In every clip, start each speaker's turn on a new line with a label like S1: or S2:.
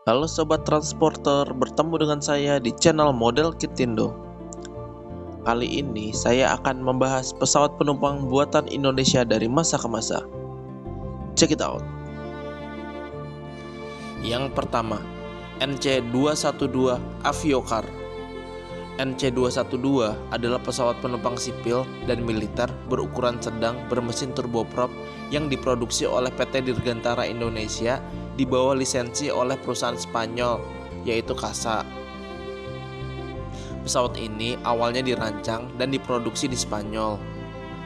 S1: Halo Sobat Transporter, bertemu dengan saya di channel Model Kitindo. Kali ini saya akan membahas pesawat penumpang buatan Indonesia dari masa ke masa. Check it out. Yang pertama, NC212 Aviocar. NC212 adalah pesawat penumpang sipil dan militer berukuran sedang bermesin turboprop yang diproduksi oleh PT Dirgantara Indonesia di bawah lisensi oleh perusahaan Spanyol, yaitu CASA. Pesawat ini awalnya dirancang dan diproduksi di Spanyol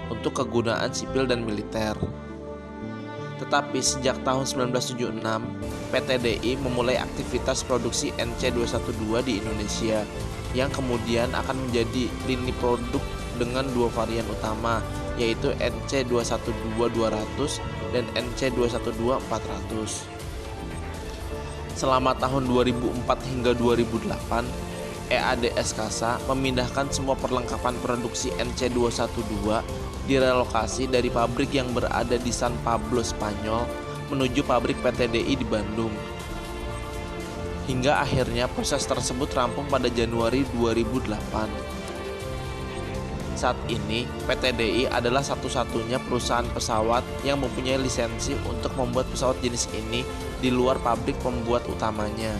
S1: untuk kegunaan sipil dan militer. Tetapi sejak tahun 1976, PT DI memulai aktivitas produksi NC212 di Indonesia, yang kemudian akan menjadi lini produk dengan dua varian utama, yaitu NC212-200 dan NC212-400. Selama tahun 2004 hingga 2008, EADS CASA memindahkan semua perlengkapan produksi NC212 direlokasi dari pabrik yang berada di San Pablo, Spanyol menuju pabrik PT DI di Bandung. Hingga akhirnya proses tersebut rampung pada Januari 2008. Saat ini, PT DI adalah satu-satunya perusahaan pesawat yang mempunyai lisensi untuk membuat pesawat jenis ini di luar pabrik pembuat utamanya.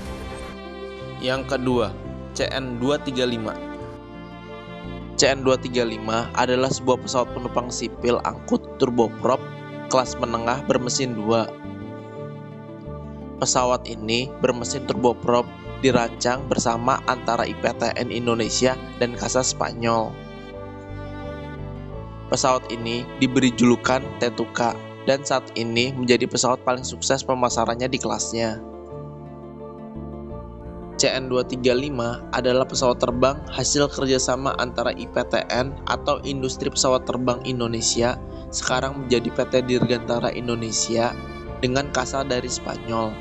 S1: Yang kedua, CN235. CN235 adalah sebuah pesawat penumpang sipil angkut turboprop kelas menengah bermesin 2. Pesawat ini bermesin turboprop dirancang bersama antara IPTN Indonesia dan CASA Spanyol. Pesawat ini diberi julukan T2K dan saat ini menjadi pesawat paling sukses pemasarannya di kelasnya. CN235 adalah pesawat terbang hasil kerjasama antara IPTN atau Industri Pesawat Terbang Indonesia, sekarang menjadi PT Dirgantara Indonesia, dengan CASA dari Spanyol.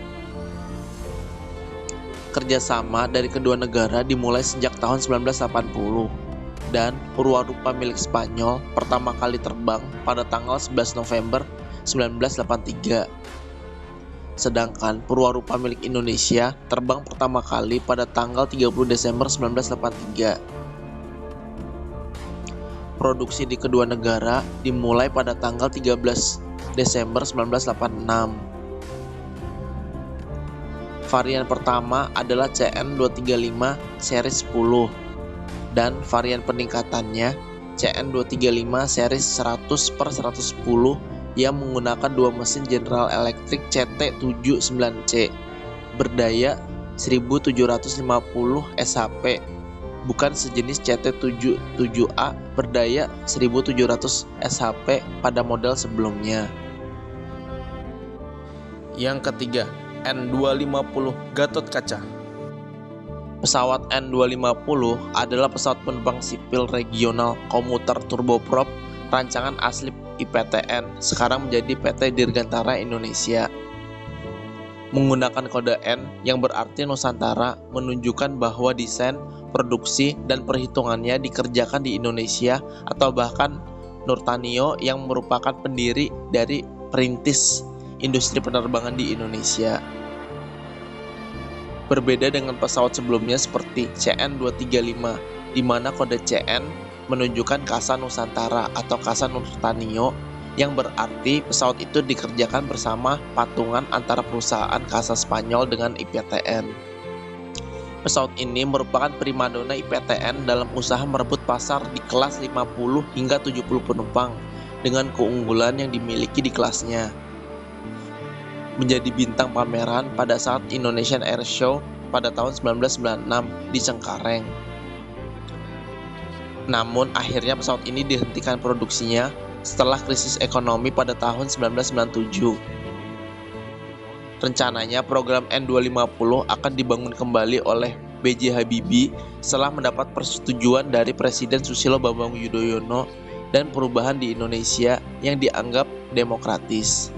S1: Kerjasama dari kedua negara dimulai sejak tahun 1980 dan Purwarupa milik Spanyol pertama kali terbang pada tanggal 11 November 1983. Sedangkan Purwarupa milik Indonesia terbang pertama kali pada tanggal 30 Desember 1983. Produksi di kedua negara dimulai pada tanggal 13 Desember 1986. Varian pertama adalah CN235 seri 10 dan varian peningkatannya CN235 seri 100/110 yang menggunakan dua mesin General Electric CT79C berdaya 1750 shp, bukan sejenis CT77A berdaya 1700 shp pada model sebelumnya. Yang ketiga, N250 Gatotkaca. Pesawat N250 adalah pesawat penumpang sipil regional komuter turboprop rancangan asli IPTN, sekarang menjadi PT Dirgantara Indonesia. Menggunakan kode N yang berarti Nusantara menunjukkan bahwa desain, produksi, dan perhitungannya dikerjakan di Indonesia atau bahkan Nurtanio yang merupakan pendiri dari perintis industri penerbangan di Indonesia. Berbeda dengan pesawat sebelumnya seperti CN235, di mana kode CN menunjukkan CASA Nusantara atau CASA Nurtanio, yang berarti pesawat itu dikerjakan bersama patungan antara perusahaan CASA Spanyol dengan IPTN. Pesawat ini merupakan primadona IPTN dalam usaha merebut pasar di kelas 50 hingga 70 penumpang dengan keunggulan yang dimiliki di kelasnya. Menjadi bintang pameran pada saat Indonesian Air Show pada tahun 1996 di Cengkareng. Namun akhirnya pesawat ini dihentikan produksinya setelah krisis ekonomi pada tahun 1997. Rencananya program N250 akan dibangun kembali oleh B.J. Habibie setelah mendapat persetujuan dari Presiden Susilo Bambang Yudhoyono dan perubahan di Indonesia yang dianggap demokratis.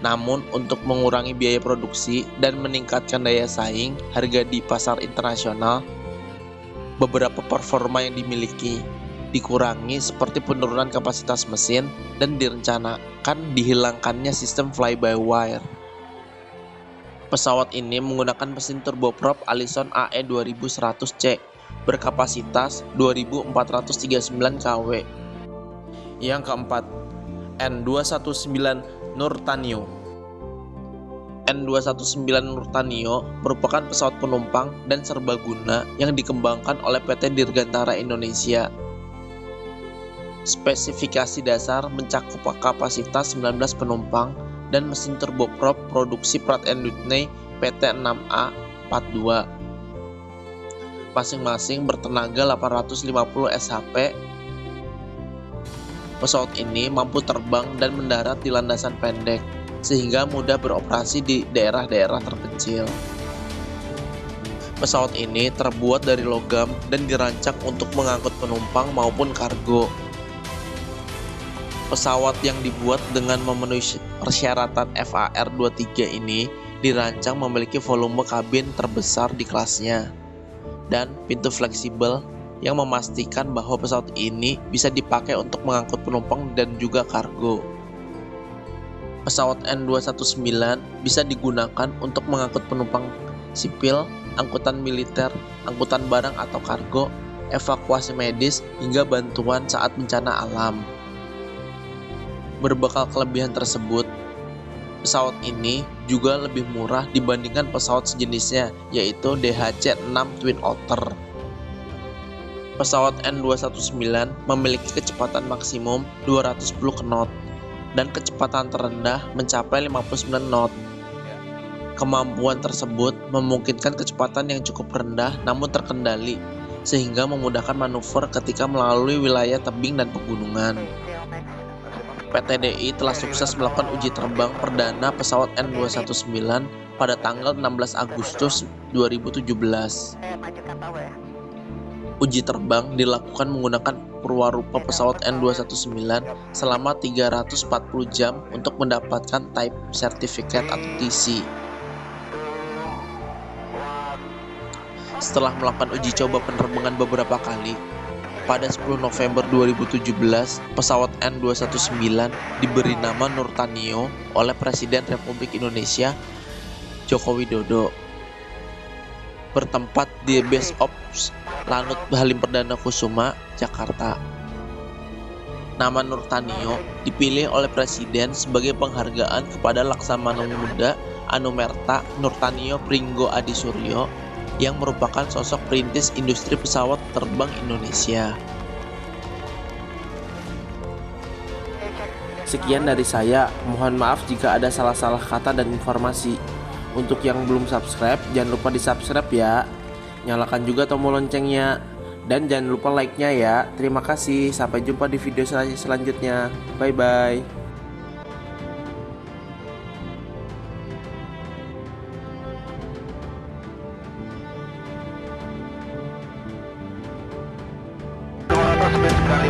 S1: Namun untuk mengurangi biaya produksi dan meningkatkan daya saing harga di pasar internasional, beberapa performa yang dimiliki dikurangi seperti penurunan kapasitas mesin dan direncanakan dihilangkannya sistem fly-by-wire. Pesawat ini menggunakan mesin turboprop Allison AE 2100C berkapasitas 2439 kW. Yang keempat, N219 Nurtanio. N219 Nurtanio merupakan pesawat penumpang dan serbaguna yang dikembangkan oleh PT Dirgantara Indonesia. Spesifikasi dasar mencakup kapasitas 19 penumpang dan mesin turboprop produksi Pratt & Whitney PT6A42. Masing-masing bertenaga 850 shp. Pesawat ini mampu terbang dan mendarat di landasan pendek, sehingga mudah beroperasi di daerah-daerah terpencil. Pesawat ini terbuat dari logam dan dirancang untuk mengangkut penumpang maupun kargo. Pesawat yang dibuat dengan memenuhi persyaratan FAR-23 ini dirancang memiliki volume kabin terbesar di kelasnya dan pintu fleksibel yang memastikan bahwa pesawat ini bisa dipakai untuk mengangkut penumpang dan juga kargo. Pesawat N219 bisa digunakan untuk mengangkut penumpang sipil, angkutan militer, angkutan barang atau kargo, evakuasi medis, hingga bantuan saat bencana alam. Berbekal kelebihan tersebut, pesawat ini juga lebih murah dibandingkan pesawat sejenisnya, yaitu DHC-6 Twin Otter. Pesawat N219 memiliki kecepatan maksimum 210 knot dan kecepatan terendah mencapai 59 knot. Kemampuan tersebut memungkinkan kecepatan yang cukup rendah namun terkendali, sehingga memudahkan manuver ketika melalui wilayah tebing dan pegunungan. PT DI telah sukses melakukan uji terbang perdana pesawat N219 pada tanggal 16 Agustus 2017. Uji terbang dilakukan menggunakan perwarupa pesawat N219 selama 340 jam untuk mendapatkan Type Certificate atau TC. Setelah melakukan uji coba penerbangan beberapa kali, pada 10 November 2017, pesawat N219 diberi nama Nurtanio oleh Presiden Republik Indonesia Joko Widodo. Bertempat di Base Ops Lanut Halim Perdana Kusuma, Jakarta. Nama Nurtanio dipilih oleh Presiden sebagai penghargaan kepada Laksamana Muda Anumerta Nurtanio Pringgo Adisuryo yang merupakan sosok perintis industri pesawat terbang Indonesia. Sekian dari saya, mohon maaf jika ada salah-salah kata dan informasi. Untuk yang belum subscribe, jangan lupa di-subscribe ya. Nyalakan juga tombol loncengnya. Dan jangan lupa like-nya ya. Terima kasih, sampai jumpa di video selanjutnya. Bye-bye.
S2: Sekali